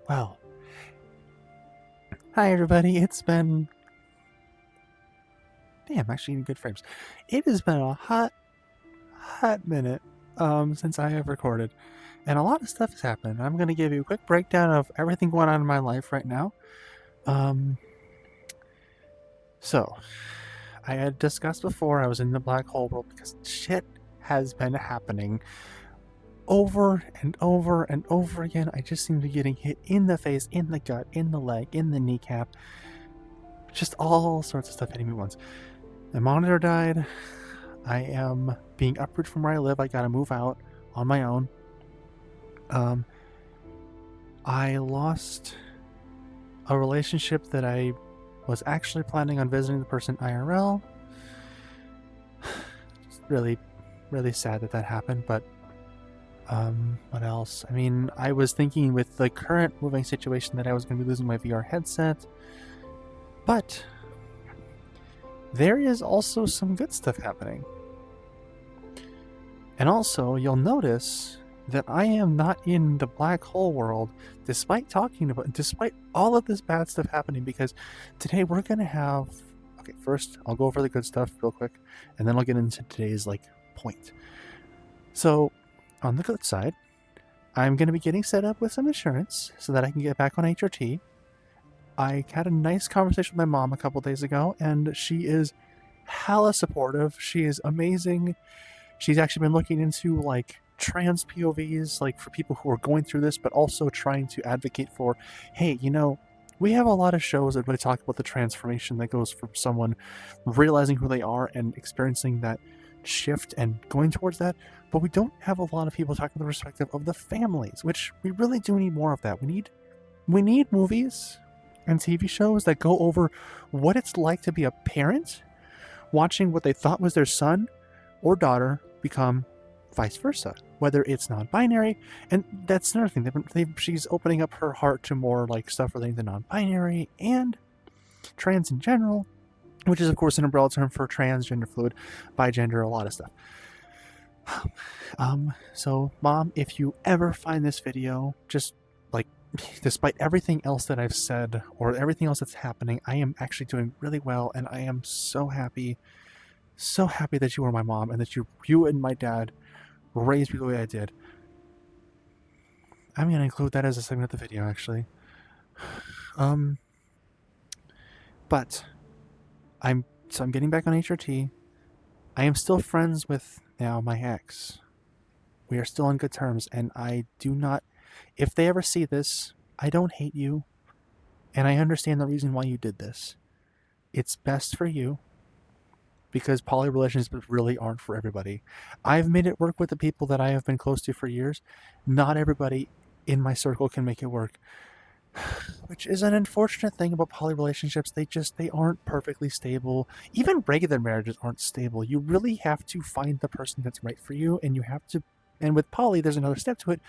Well, hi everybody. It's been actually in good frames. It has been a hot minute since I have recorded, and a lot of stuff has happened. I'm going to give you a quick breakdown of everything going on in my life right now. So I had discussed before I was in the black hole world because shit has been happening over and over and over again. I just seem to be getting hit in the face, in the gut, in the leg, in the kneecap. Just all sorts of stuff hitting me once. My monitor died. I am being uprooted from where I live. I gotta move out on my own. I lost a relationship that I was actually planning on visiting the person IRL. Just really, really sad that happened, but what else? I mean, I was thinking with the current moving situation that I was going to be losing my VR headset, but there is also some good stuff happening. And also, you'll notice that I am not in the black hole world, despite all of this bad stuff happening, because today we're going to have... Okay, first, I'll go over the good stuff real quick, and then I'll get into today's, point. So, on the good side, I'm going to be getting set up with some insurance so that I can get back on HRT. I had a nice conversation with my mom a couple days ago, and she is hella supportive. She is amazing. She's actually been looking into trans POVs, for people who are going through this, but also trying to advocate for, hey, we have a lot of shows that really talk about the transformation that goes from someone realizing who they are and experiencing that shift and going towards that, but we don't have a lot of people talking from the perspective of the families, which we really do need more of that. We need movies and TV shows that go over what it's like to be a parent watching what they thought was their son or daughter become vice versa, whether it's non-binary. And that's another thing. She's opening up her heart to more stuff relating to non-binary and trans in general, which is of course an umbrella term for transgender, fluid, bigender, a lot of stuff. So Mom, if you ever find this video, just despite everything else that I've said or everything else that's happening, I am actually doing really well, and I am so happy that you were my mom and that you and my dad raised me the way I did. I'm going to include that as a segment of the video, actually. But I'm getting back on HRT. I am still friends with now my ex. We are still on good terms, and I do not... If they ever see this, I don't hate you, and I understand the reason why you did this. It's best for you, because poly relationships really aren't for everybody. I've made it work with the people that I have been close to for years. Not everybody in my circle can make it work, which is an unfortunate thing about poly relationships. They aren't perfectly stable. Even regular marriages aren't stable. You really have to find the person that's right for you, and and with poly, there's another step to it.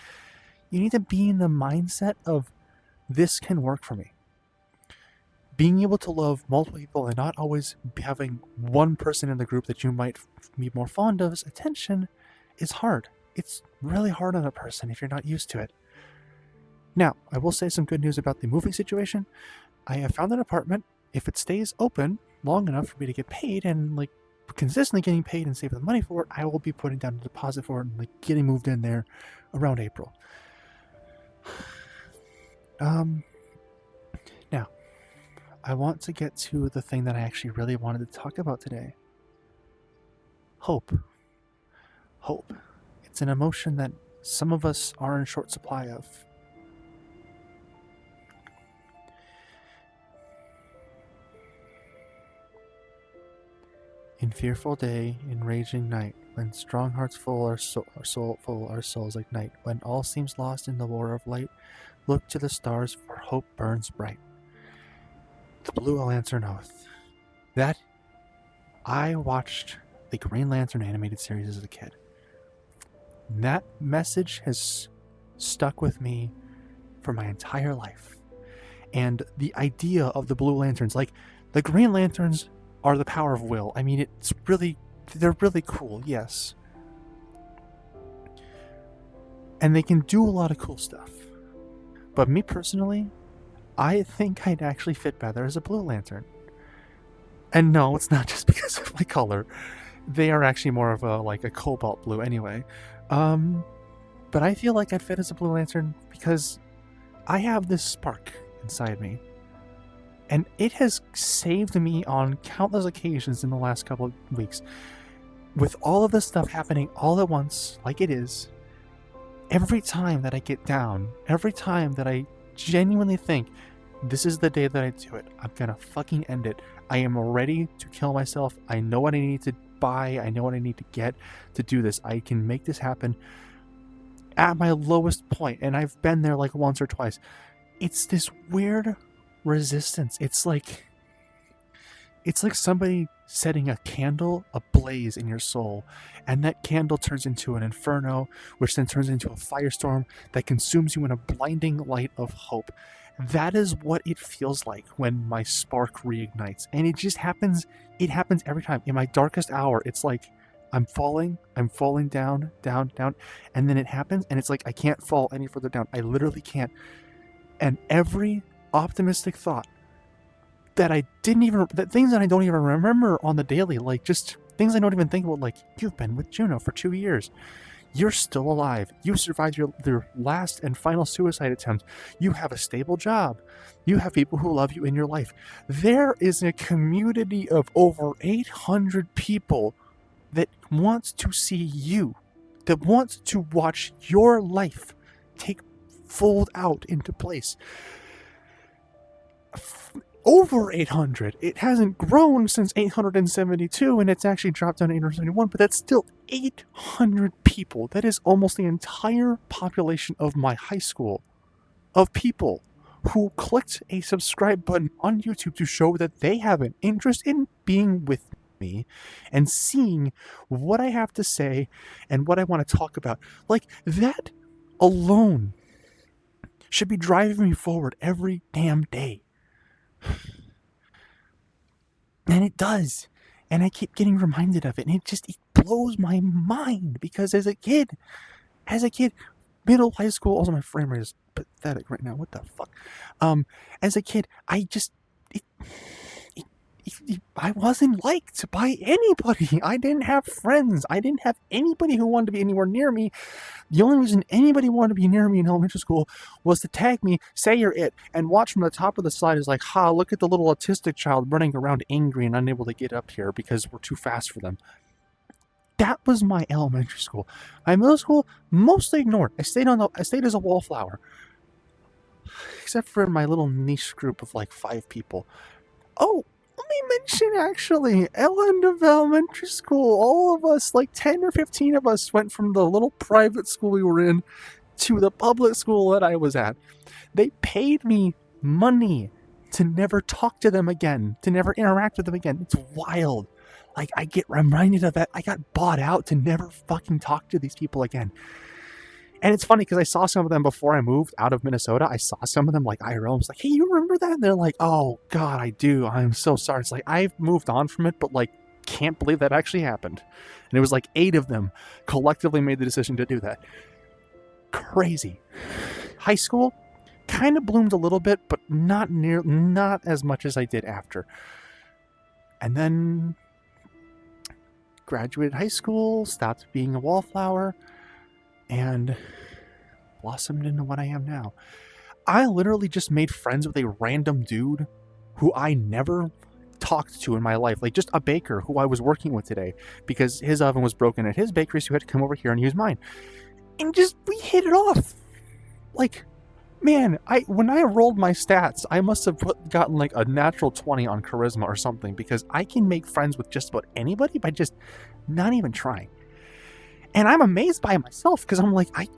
You need to be in the mindset of, this can work for me. Being able to love multiple people and not always having one person in the group that you might be more fond of's attention is hard. It's really hard on a person if you're not used to it. Now, I will say some good news about the moving situation. I have found an apartment. If it stays open long enough for me to get paid and consistently getting paid and save the money for it, I will be putting down a deposit for it and getting moved in there around April. Now, I want to get to the thing that I actually really wanted to talk about today. Hope. Hope. It's an emotion that some of us are in short supply of. In fearful day, in raging night, when strong hearts full our souls like night, when all seems lost in the war of light, look to the stars, for hope burns bright. The Blue Lantern Oath. That, I watched the Green Lantern animated series as a kid. That message has stuck with me for my entire life. And the idea of the Blue Lanterns, the Green Lanterns are the power of will. I mean, they're really cool, yes. And they can do a lot of cool stuff. But me personally, I think I'd actually fit better as a Blue Lantern. And no, it's not just because of my color. They are actually more of a cobalt blue anyway. But I feel like I'd fit as a Blue Lantern because I have this spark inside me. And it has saved me on countless occasions in the last couple of weeks. With all of this stuff happening all at once, like it is, every time that I get down, every time that I genuinely think, this is the day that I do it, I'm gonna fucking end it, I am ready to kill myself, I know what I need to buy, I know what I need to get to do this, I can make this happen at my lowest point, and I've been there like once or twice. It's this weird resistance. It's like somebody setting a candle ablaze in your soul, and that candle turns into an inferno, which then turns into a firestorm that consumes you in a blinding light of hope. That is what it feels like when my spark reignites, and it just happens. It happens every time. In my darkest hour, it's like I'm falling down, and then it happens, and it's like I can't fall any further down. I literally can't. And every optimistic thought that things that I don't even remember on the daily, like just things I don't even think about, like, you've been with Juno for 2 years. You're still alive. You survived your last and final suicide attempt. You have a stable job. You have people who love you in your life. There is a community of over 800 people that wants to see you, that wants to watch your life fold out into place. Over 800. It hasn't grown since 872, and it's actually dropped down to 871, but that's still 800 people. That is almost the entire population of my high school of people who clicked a subscribe button on YouTube to show that they have an interest in being with me and seeing what I have to say and what I want to talk about. Like, that alone should be driving me forward every damn day. And it does. And I keep getting reminded of it. And it blows my mind. Because as a kid, middle, high school, also my frame rate is pathetic right now. What the fuck? As a kid, I wasn't liked by anybody. I didn't have friends. I didn't have anybody who wanted to be anywhere near me. The only reason anybody wanted to be near me in elementary school was to tag me, say you're it, and watch from the top of the slide is like, look at the little autistic child running around angry and unable to get up here because we're too fast for them. That was my elementary school. My middle school, mostly ignored. I stayed as a wallflower. Except for my little niche group of like 5 people. Oh, let me mention, actually, end of elementary school, all of us, like 10 or 15 of us, went from the little private school we were in to the public school that I was at. They paid me money to never talk to them again, to never interact with them again. It's wild. Like, I get reminded of that. I got bought out to never fucking talk to these people again. And it's funny because I saw some of them before I moved out of Minnesota. I saw some of them like IRL. I was like, hey, you remember that? And they're like, oh, God, I do. I'm so sorry. It's like, I've moved on from it, but like, can't believe that actually happened. And it was like 8 of them collectively made the decision to do that. Crazy. High school kind of bloomed a little bit, but not as much as I did after. And then graduated high school, stopped being a wallflower, and blossomed into what I am now. I literally just made friends with a random dude who I never talked to in my life. Like, just a baker who I was working with today because his oven was broken at his bakery, so he had to come over here and use mine. And we hit it off. Like, man, when I rolled my stats, I must have gotten like a natural 20 on charisma or something, because I can make friends with just about anybody by just not even trying. And I'm amazed by myself because I'm like, I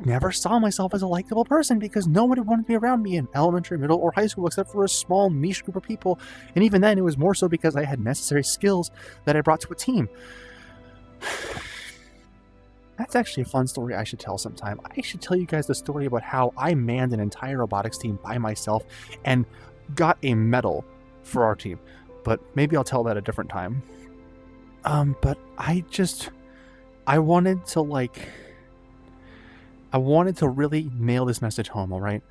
never saw myself as a likable person because nobody wanted to be around me in elementary, middle, or high school except for a small niche group of people. And even then, it was more so because I had necessary skills that I brought to a team. That's actually a fun story I should tell sometime. I should tell you guys the story about how I manned an entire robotics team by myself and got a medal for our team. But maybe I'll tell that a different time. But I wanted to, like, I wanted to really nail this message home, all right?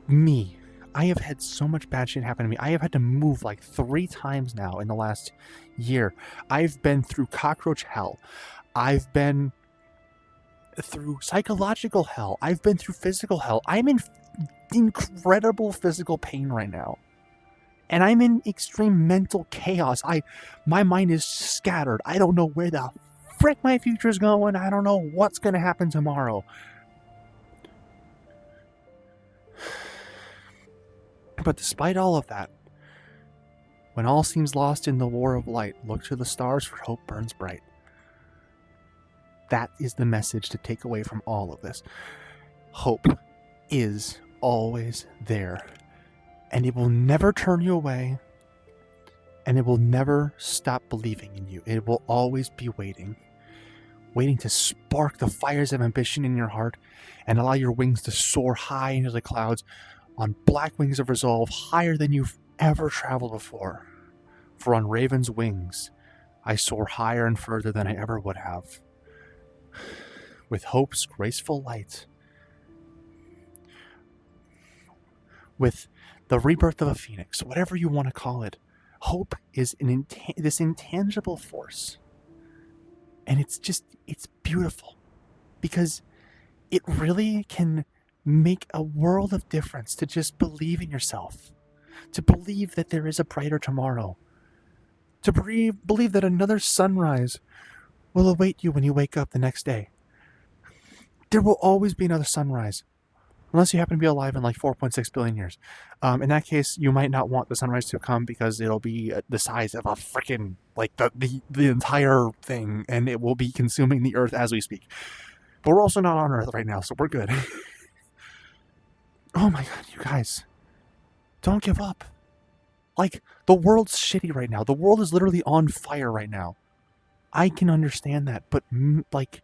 Me. I have had so much bad shit happen to me. I have had to move like 3 times now in the last year. I've been through cockroach hell. I've been through psychological hell. I've been through physical hell. I'm in incredible physical pain right now. And I'm in extreme mental chaos. My mind is scattered. I don't know where the frick my future is going. I don't know what's going to happen tomorrow. But despite all of that, when all seems lost in the war of light, look to the stars, for hope burns bright. That is the message to take away from all of this. Hope is always there, and it will never turn you away, and it will never stop believing in you. It will always be waiting to spark the fires of ambition in your heart and allow your wings to soar high into the clouds on black wings of resolve, higher than you've ever traveled before. For on raven's wings, I soar higher and further than I ever would have. With hope's graceful light, with the rebirth of a phoenix, whatever you want to call it, hope is this intangible force. And it's beautiful because it really can make a world of difference to just believe in yourself, to believe that there is a brighter tomorrow, to believe that another sunrise will await you when you wake up the next day. There will always be another sunrise, unless you happen to be alive in like 4.6 billion years. In that case, you might not want the sunrise to come because it'll be the size of a freaking, like the entire thing, and it will be consuming the earth as we speak. But we're also not on Earth right now, so we're good. Oh my god, you guys. Don't give up. Like, the world's shitty right now. The world is literally on fire right now. I can understand that, but, like,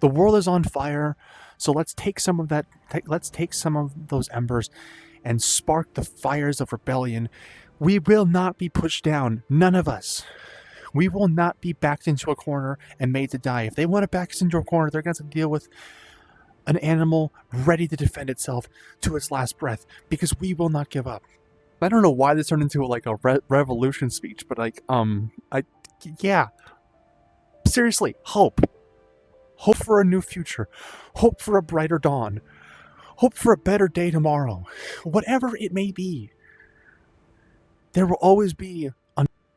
the world is on fire, so let's take some of that, let's take some of those embers and spark the fires of rebellion. We will not be pushed down. None of us. We will not be backed into a corner and made to die. If they want to back us into a corner, they're going to have to deal with an animal ready to defend itself to its last breath, because we will not give up. I don't know why this turned into like a revolution speech, but like, yeah. Seriously, hope. Hope for a new future. Hope for a brighter dawn. Hope for a better day tomorrow. Whatever it may be. There will always be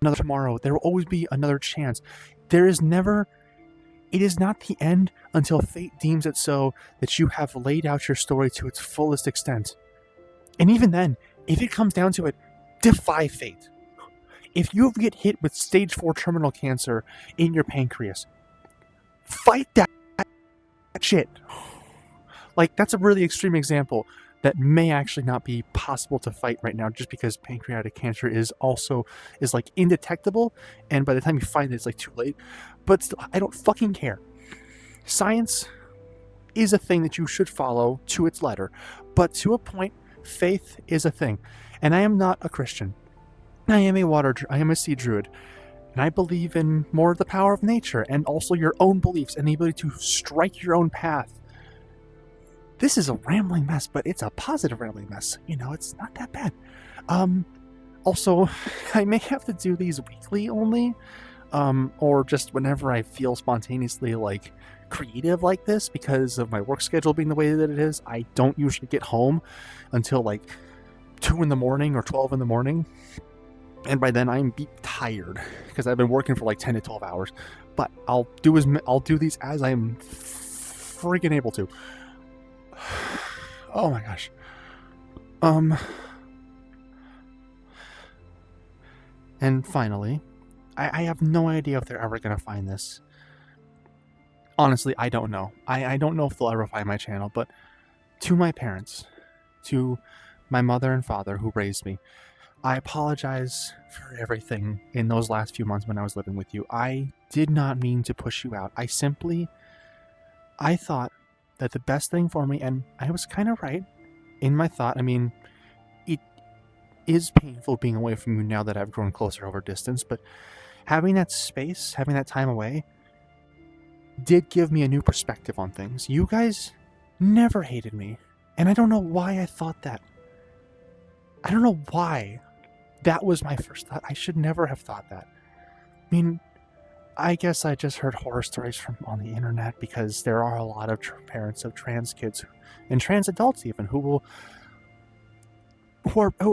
another tomorrow. There will always be another chance. There is never... It is not the end until fate deems it so that you have laid out your story to its fullest extent. And even then, if it comes down to it, defy fate. If you get hit with stage 4 terminal cancer in your pancreas, fight that shit. Like, that's a really extreme example that may actually not be possible to fight right now, just because pancreatic cancer is like indetectable, and by the time you find it, it's like too late. But still, I don't fucking care. Science is a thing that you should follow to its letter, but to a point, faith is a thing. And I am not a Christian. I am a sea druid, and I believe in more of the power of nature, and also your own beliefs and the ability to strike your own path. This is a rambling mess, but it's a positive rambling mess. You know, it's not that bad. Also, I may have to do these weekly only, or just whenever I feel spontaneously, like, creative like this, because of my work schedule being the way that it is. I don't usually get home until, like, 2 in the morning or 12 in the morning. And by then, I'm tired, because I've been working for, like, 10 to 12 hours. But I'll do these as I'm freaking able to. Oh my gosh. And finally, I have no idea if they're ever going to find this. Honestly, I don't know. I don't know if they'll ever find my channel, but to my parents, to my mother and father who raised me, I apologize for everything in those last few months when I was living with you. I did not mean to push you out. I thought that the best thing for me, and I was kind of right in my thought. I mean, it is painful being away from you now that I've grown closer over distance, but having that space, having that time away, did give me a new perspective on things. You guys never hated me, and I don't know why I thought that. I don't know why that was my first thought. I should never have thought that. I mean, I guess I just heard horror stories from on the internet, because there are a lot of parents of trans kids and trans adults even who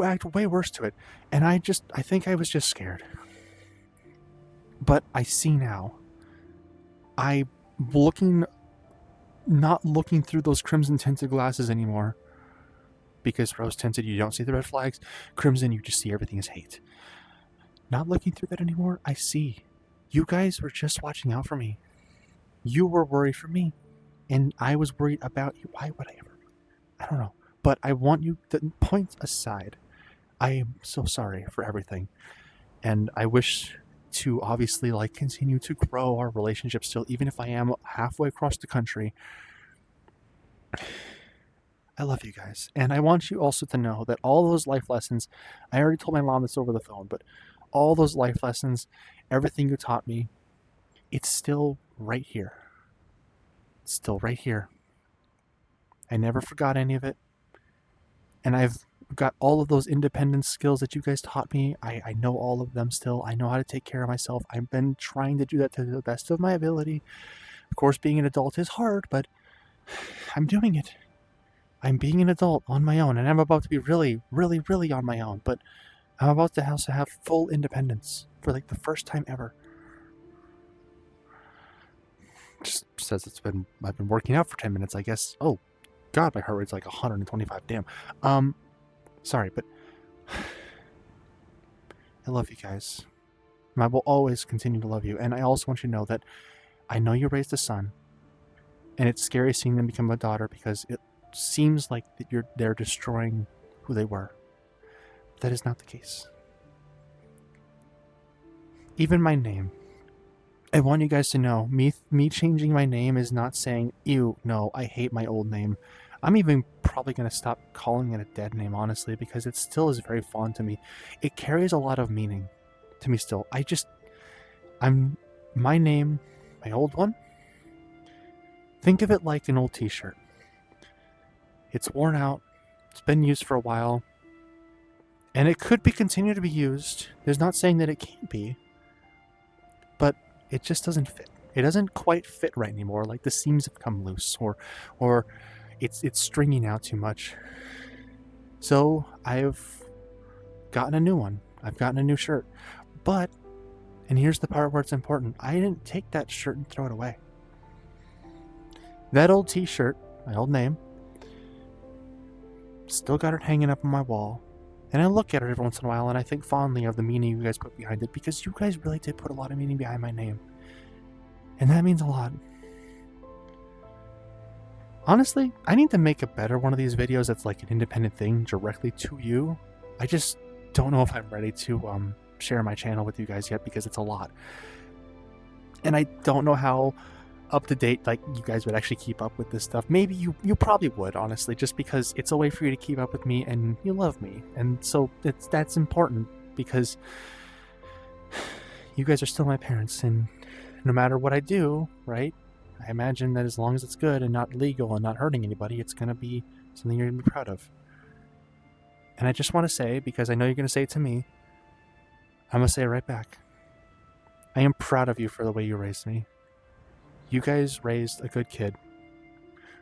act way worse to it. And I think I was just scared. But I see now. I'm not looking through those crimson tinted glasses anymore. Because rose tinted, you don't see the red flags. Crimson, you just see everything as hate. Not looking through that anymore, I see. You guys were just watching out for me. You were worried for me. And I was worried about you. Why would I ever? I don't know. But I want you, the points aside, I am so sorry for everything. And I wish to obviously continue to grow our relationship still, even if I am halfway across the country. I love you guys. And I want you also to know that all those life lessons, I already told my mom this over the phone, but all those life lessons, everything you taught me, it's still right here. It's still right here. I never forgot any of it. And I've got all of those independent skills that you guys taught me. I know all of them still. I know how to take care of myself. I've been trying to do that to the best of my ability. Of course, being an adult is hard, but I'm doing it. I'm being an adult on my own, and I'm about to be really, really, really on my own. But I'm about to also have full independence for the first time ever. Just says I've been working out for 10 minutes, I guess. Oh, God, my heart rate's 125. Damn. Sorry, but I love you guys. And I will always continue to love you. And I also want you to know that I know you raised a son, and it's scary seeing them become a daughter, because it seems like that they're destroying who they were. That is not the case. Even my name. I want you guys to know, me changing my name is not saying, ew, no, I hate my old name. I'm even probably going to stop calling it a dead name, honestly, because it still is very fond to me. It carries a lot of meaning to me still. My name, my old one, think of it like an old t-shirt. It's worn out, it's been used for a while, and it could continue to be used. There's not saying that it can't be, but it just doesn't fit. It doesn't quite fit right anymore. The seams have come loose, or it's stringing out too much. So I've gotten a new one. I've gotten a new shirt. But, and here's the part where it's important, I didn't take that shirt and throw it away. That old t-shirt, my old name, still got it hanging up on my wall. And I look at it every once in a while, and I think fondly of the meaning you guys put behind it, because you guys really did put a lot of meaning behind my name. And that means a lot. Honestly, I need to make a better one of these videos that's an independent thing directly to you. I just don't know if I'm ready to share my channel with you guys yet, because it's a lot. And I don't know how up to date you guys would actually keep up with this stuff. Maybe you probably would, honestly, just because it's a way for you to keep up with me, and you love me. And so that's important, because you guys are still my parents, and no matter what I do, right? I imagine that as long as it's good and not illegal and not hurting anybody, it's going to be something you're going to be proud of. And I just want to say, because I know you're going to say it to me, I'm going to say it right back. I am proud of you for the way you raised me. You guys raised a good kid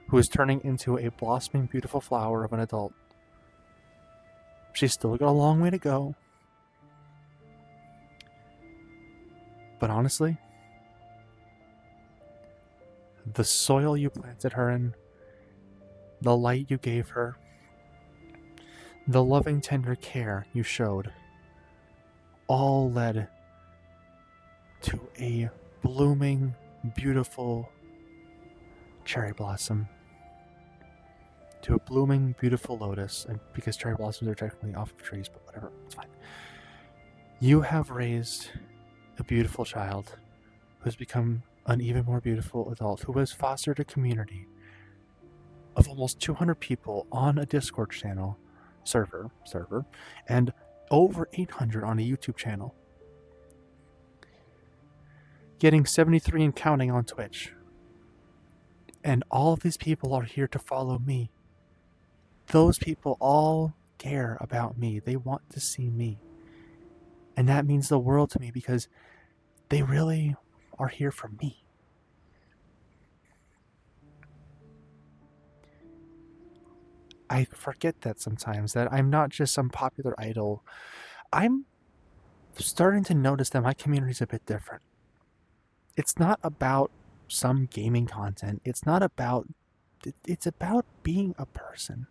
who is turning into a blossoming, beautiful flower of an adult. She's still got a long way to go. But honestly, the soil you planted her in, the light you gave her, the loving, tender care you showed, all led to a blooming, beautiful cherry blossom, to a blooming, beautiful lotus, and because cherry blossoms are technically off of trees, but whatever, it's fine. You have raised a beautiful child who's become an even more beautiful adult, who has fostered a community of almost 200 people on a Discord channel server, and over 800 on a YouTube channel, getting 73 and counting on Twitch. And all of these people are here to follow me. Those people all care about me. They want to see me. And that means the world to me because they really are here for me. I forget that sometimes, that I'm not just some popular idol. I'm starting to notice that my community is a bit different. It's not about some gaming content. It's not about. It's about being a person.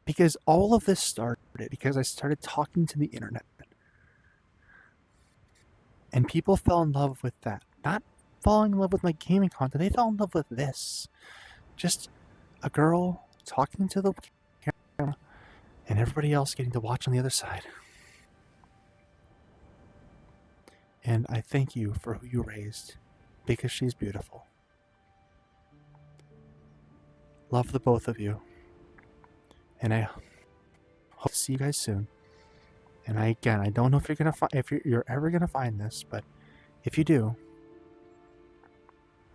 Because all of this started because I started talking to the internet. And people fell in love with that. Not falling in love with my gaming content, they fell in love with this. Just a girl talking to the camera and everybody else getting to watch on the other side. And I thank you for who you raised because she's beautiful. Love the both of you. And I hope to see you guys soon. And I don't know if you're gonna if you're ever gonna find this, but if you do,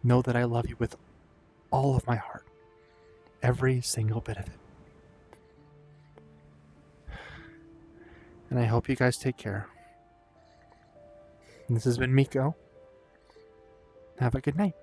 know that I love you with all of my heart, every single bit of it. And I hope you guys take care. This has been Miko. Have a good night.